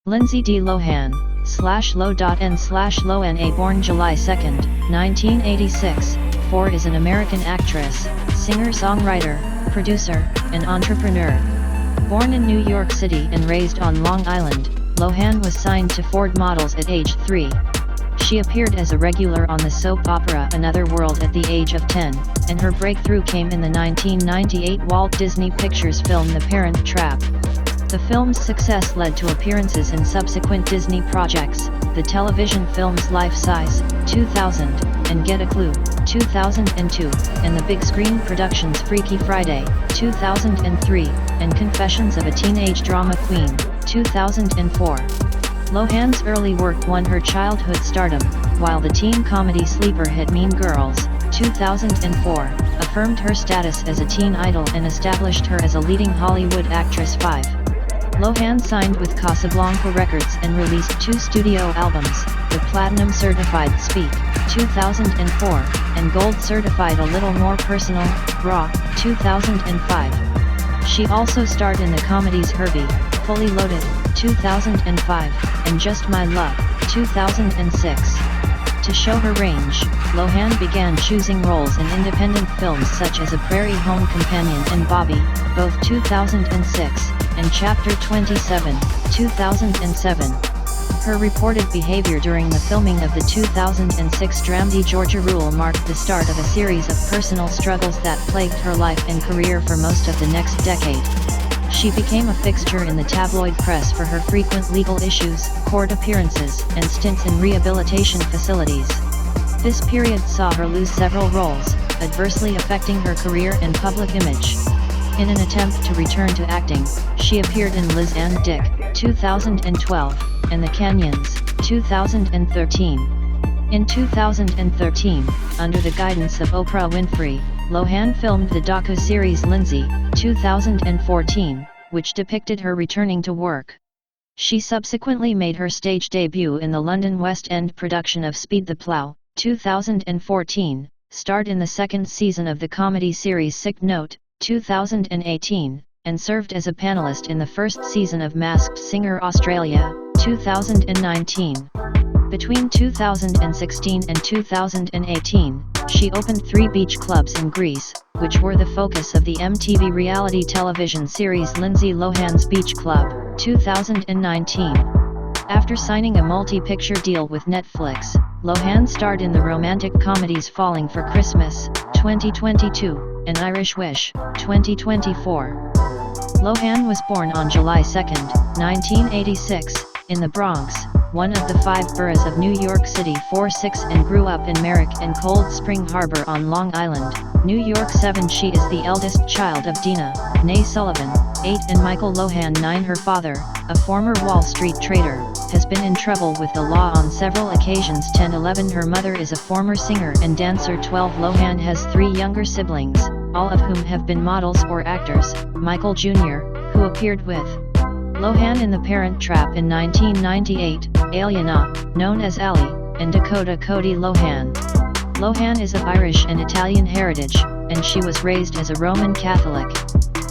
Lindsay D. Lohan, /Lo.N/Lohan, born July 2, 1986, is an American actress, singer-songwriter, producer, and entrepreneur. Born in New York City and raised on Long Island, Lohan was signed to Ford Models at age 3. She appeared as a regular on the soap opera Another World at the age of 10, and her breakthrough came in the 1998 Walt Disney Pictures film The Parent Trap. The film's success led to appearances in subsequent Disney projects, the television films Life Size, 2000, and Get a Clue, 2002, and the big screen productions Freaky Friday, 2003, and Confessions of a Teenage Drama Queen, 2004. Lohan's early work won her childhood stardom, while the teen comedy sleeper hit Mean Girls, 2004, affirmed her status as a teen idol and established her as a leading Hollywood actress. 5. Lohan signed with Casablanca Records and released 2 studio albums, the Platinum Certified Speak, 2004, and Gold Certified A Little More Personal, Raw, 2005. She also starred in the comedies Herbie, Fully Loaded, 2005, and Just My Luck, 2006. To show her range, Lohan began choosing roles in independent films such as A Prairie Home Companion and Bobby, both 2006, and Chapter 27, 2007. Her reported behavior during the filming of the 2006 Dramedy Georgia Rule marked the start of a series of personal struggles that plagued her life and career for most of the next decade. She became a fixture in the tabloid press for her frequent legal issues, court appearances, and stints in rehabilitation facilities. This period saw her lose several roles, adversely affecting her career and public image. In an attempt to return to acting, she appeared in Liz and Dick, 2012, and The Canyons, 2013. In 2013, under the guidance of Oprah Winfrey, Lohan filmed the docu-series Lindsay, 2014, which depicted her returning to work. She subsequently made her stage debut in the London West End production of Speed the Plough, 2014, starred in the second season of the comedy series Sick Note, 2018, and served as a panelist in the first season of Masked Singer Australia, 2019. Between 2016 and 2018, she opened 3 beach clubs in Greece, which were the focus of the MTV reality television series Lindsay Lohan's Beach Club, 2019. After signing a multi-picture deal with Netflix, Lohan starred in the romantic comedies Falling for Christmas, 2022, and Irish Wish, 2024. Lohan was born on July 2, 1986, in the Bronx, one of the 5 boroughs of New York City 4-6, and grew up in Merrick and Cold Spring Harbor on Long Island, New York 7. She is the eldest child of Dina, née Sullivan, 8, and Michael Lohan, 9. Her father, a former Wall Street trader, has been in trouble with the law on several occasions. 10. 11. Her mother is a former singer and dancer. 12. Lohan has 3 younger siblings, all of whom have been models or actors. Michael Jr., who appeared with Lohan in The Parent Trap in 1998, Aliena, known as Ali, and Dakota Cody Lohan. Lohan is of Irish and Italian heritage, and she was raised as a Roman Catholic.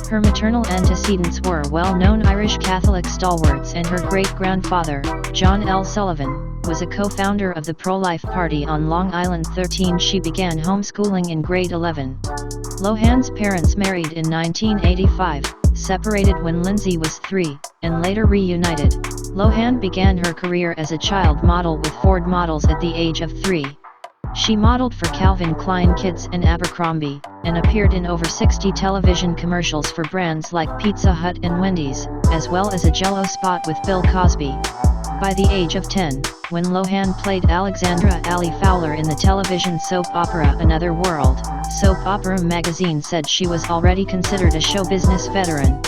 Her maternal antecedents were well-known Irish Catholic stalwarts, and her great-grandfather, John L. Sullivan, was a co-founder of the pro-life party on Long Island. 13. She began homeschooling in grade 11. Lohan's parents married in 1985, separated when Lindsay was 3, and later reunited. Lohan began her career as a child model with Ford Models at the age of 3. She modeled for Calvin Klein Kids and Abercrombie, and appeared in over 60 television commercials for brands like Pizza Hut and Wendy's, as well as a Jell-O spot with Bill Cosby. By the age of 10, when Lohan played Alexandra Alley Fowler in the television soap opera Another World, Soap Opera magazine said she was already considered a show business veteran.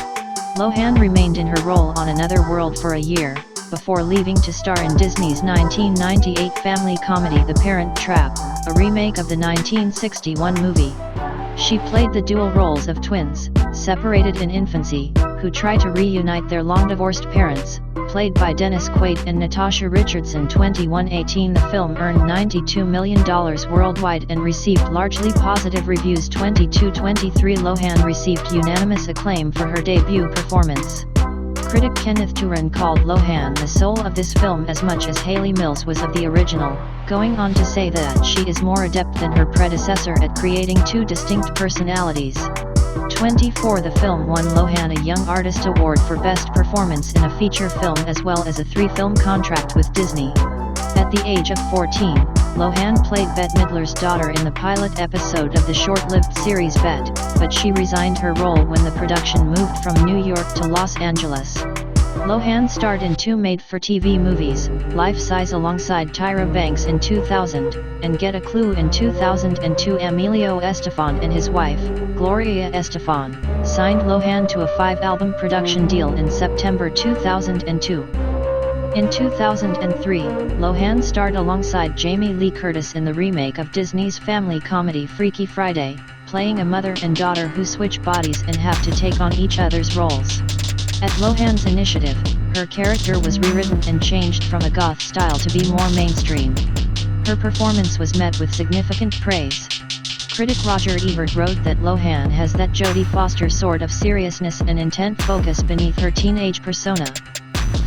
Lohan remained in her role on Another World for a year, before leaving to star in Disney's 1998 family comedy The Parent Trap, a remake of the 1961 movie. She played the dual roles of twins, separated in infancy, who try to reunite their long-divorced parents, played by Dennis Quaid and Natasha Richardson. 2118. The film earned $92 million worldwide and received largely positive reviews. 2223. Lohan received unanimous acclaim for her debut performance. Critic Kenneth Turan called Lohan the soul of this film as much as Hayley Mills was of the original, going on to say that she is more adept than her predecessor at creating two distinct personalities. 24 The film won Lohan a Young Artist Award for Best Performance in a Feature Film as well as a 3-film contract with Disney. At the age of 14, Lohan played Bette Midler's daughter in the pilot episode of the short-lived series Bette, but she resigned her role when the production moved from New York to Los Angeles. Lohan starred in 2 made-for-TV movies, Life Size alongside Tyra Banks in 2000, and Get a Clue in 2002. Emilio Estefan and his wife, Gloria Estefan, signed Lohan to a 5-album production deal in September 2002. In 2003, Lohan starred alongside Jamie Lee Curtis in the remake of Disney's family comedy Freaky Friday, playing a mother and daughter who switch bodies and have to take on each other's roles. At Lohan's initiative, her character was rewritten and changed from a goth style to be more mainstream. Her performance was met with significant praise. Critic Roger Ebert wrote that Lohan has that Jodie Foster sort of seriousness and intent focus beneath her teenage persona.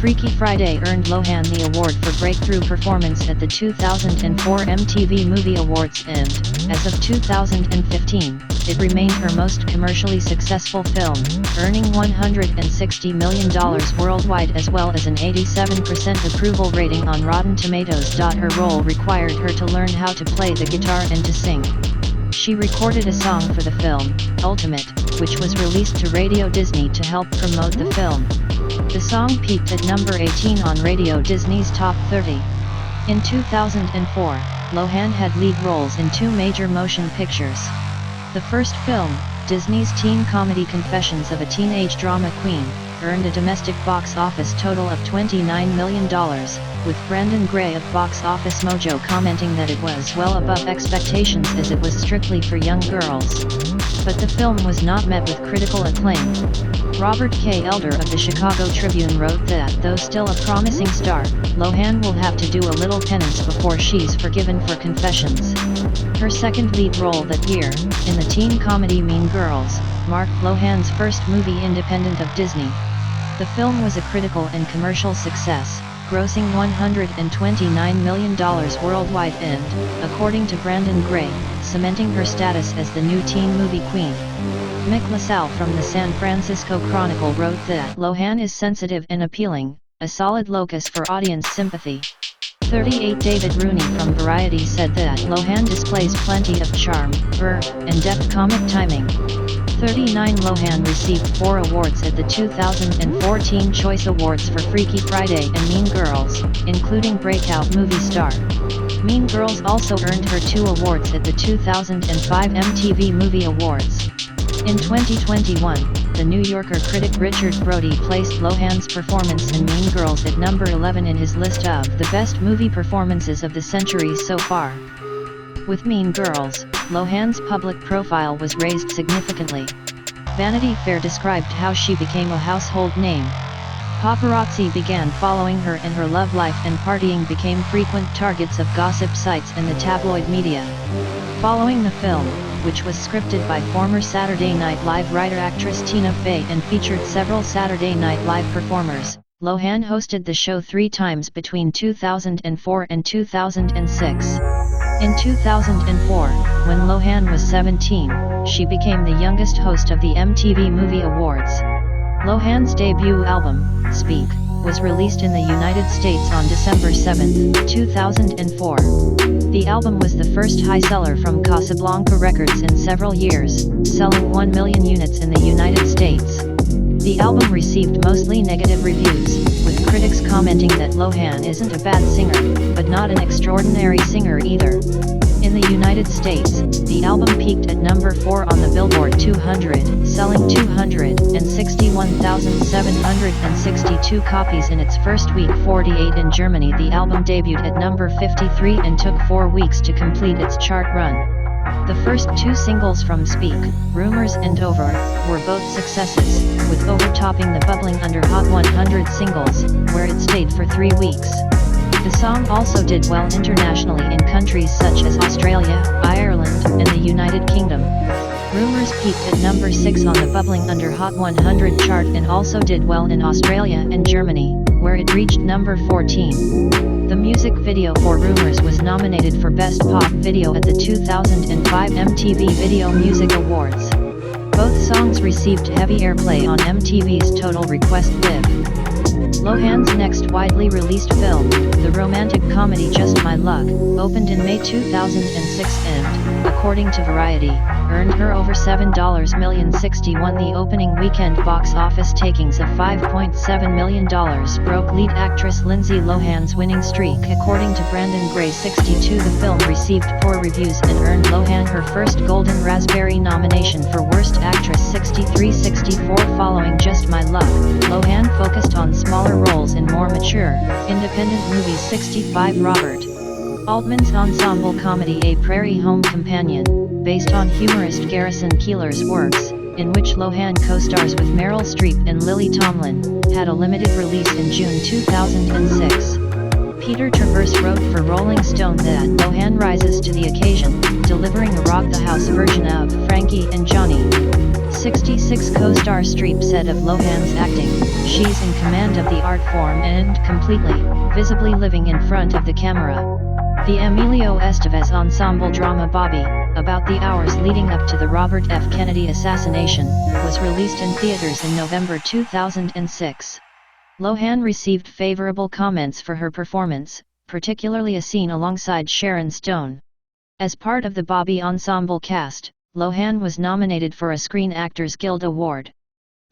Freaky Friday earned Lohan the award for breakthrough performance at the 2004 MTV Movie Awards and, as of 2015, it remained her most commercially successful film, earning $160 million worldwide as well as an 87% approval rating on Rotten Tomatoes. Her role required her to learn how to play the guitar and to sing. She recorded a song for the film, Ultimate, which was released to Radio Disney to help promote the film. The song peaked at number 18 on Radio Disney's Top 30. In 2004, Lohan had lead roles in 2 major motion pictures. The first film, Disney's teen comedy Confessions of a Teenage Drama Queen, earned a domestic box office total of $29 million, with Brendan Gray of Box Office Mojo commenting that it was well above expectations as it was strictly for young girls. But the film was not met with critical acclaim. Robert K. Elder of the Chicago Tribune wrote that though still a promising star, Lohan will have to do a little penance before she's forgiven for Confessions. Her second lead role that year, in the teen comedy Mean Girls, marked Lohan's first movie independent of Disney. The film was a critical and commercial success, grossing $129 million worldwide and, according to Brandon Gray, cementing her status as the new teen movie queen. Mick LaSalle from the San Francisco Chronicle wrote that Lohan is sensitive and appealing, a solid locus for audience sympathy. 38 David Rooney from Variety said that Lohan displays plenty of charm, verve, and deft comic timing. 39 Lohan received 4 awards at the 2014 Choice Awards for Freaky Friday and Mean Girls, including Breakout Movie Star. Mean Girls also earned her 2 awards at the 2005 MTV Movie Awards. In 2021, the New Yorker critic Richard Burton placed Lohan's performance in Mean Girls at number 11 in his list of the best movie performances of the century so far. With Mean Girls, Lohan's public profile was raised significantly. Vanity Fair described how she became a household name. Paparazzi began following her and her love life and partying became frequent targets of gossip sites and the tabloid media. Following the film, which was scripted by former Saturday Night Live writer-actress Tina Fey and featured several Saturday Night Live performers, Lohan hosted the show 3 times between 2004 and 2006. In 2004, when Lohan was 17, she became the youngest host of the MTV Movie Awards. Lohan's debut album, Speak, was released in the United States on December 7, 2004. The album was the first high seller from Casablanca Records in several years, selling 1 million units in the United States. The album received mostly negative reviews, with critics commenting that Lohan isn't a bad singer, but not an extraordinary singer either. In the United States, the album peaked at number 4 on the Billboard 200, selling 261,762 copies in its first week. 48 in Germany. The album debuted at number 53 and took 4 weeks to complete its chart run. The first 2 singles from Speak, Rumors and Over, were both successes, with Over topping the bubbling under Hot 100 singles, where it stayed for 3 weeks. The song also did well internationally in countries such as Australia, Ireland, and the United Kingdom. Rumours peaked at number 6 on the Bubbling Under Hot 100 chart and also did well in Australia and Germany, where it reached number 14. The music video for Rumours was nominated for Best Pop Video at the 2005 MTV Video Music Awards. Both songs received heavy airplay on MTV's Total Request Live. Lohan's next widely released film, the romantic comedy Just My Luck, opened in May 2006 and, according to Variety, earned her over $7 million. 61. The opening weekend box office takings of $5.7 million broke lead actress Lindsay Lohan's winning streak. According to Brandon Gray 62, the film received poor reviews and earned Lohan her first Golden Raspberry nomination for Worst Actress. 63-64. Following Just My Luck, Lohan focused on smaller roles in more mature, independent movies. 65. Robert Altman's ensemble comedy A Prairie Home Companion, based on humorist Garrison Keillor's works, in which Lohan co-stars with Meryl Streep and Lily Tomlin, had a limited release in June 2006. Peter Travers wrote for Rolling Stone that Lohan rises to the occasion, delivering a rock-the-house version of Frankie and Johnny. 66. Co-star Streep said of Lohan's acting, "She's in command of the art form and completely, visibly living in front of the camera." The Emilio Estevez ensemble drama Bobby, about the hours leading up to the Robert F. Kennedy assassination, was released in theaters in November 2006. Lohan received favorable comments for her performance, particularly a scene alongside Sharon Stone. As part of the Bobby ensemble cast, Lohan was nominated for a Screen Actors Guild Award.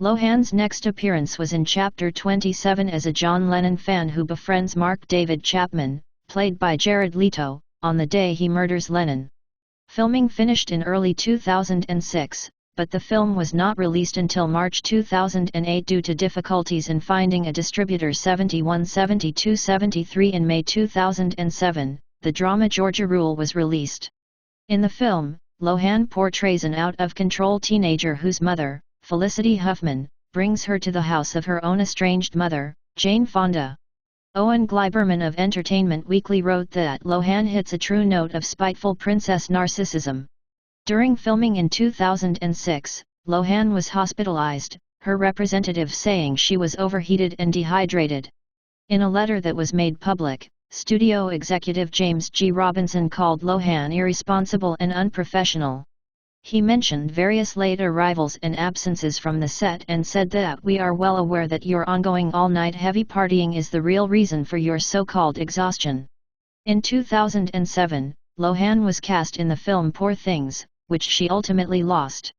Lohan's next appearance was in Chapter 27 as a John Lennon fan who befriends Mark David Chapman, played by Jared Leto, on the day he murders Lennon. Filming finished in early 2006, but the film was not released until March 2008 due to difficulties in finding a distributor. 71. 72. 73. In May 2007, the drama Georgia Rule was released. In the film, Lohan portrays an out-of-control teenager whose mother, Felicity Huffman, brings her to the house of her own estranged mother, Jane Fonda. Owen Gleiberman of Entertainment Weekly wrote that Lohan hits a true note of spiteful princess narcissism. During filming in 2006, Lohan was hospitalized, her representative saying she was overheated and dehydrated. In a letter that was made public, studio executive James G. Robinson called Lohan irresponsible and unprofessional. He mentioned various late arrivals and absences from the set and said that "We are well aware that your ongoing all-night heavy partying is the real reason for your so-called exhaustion." In 2007, Lohan was cast in the film Poor Things, which she ultimately lost.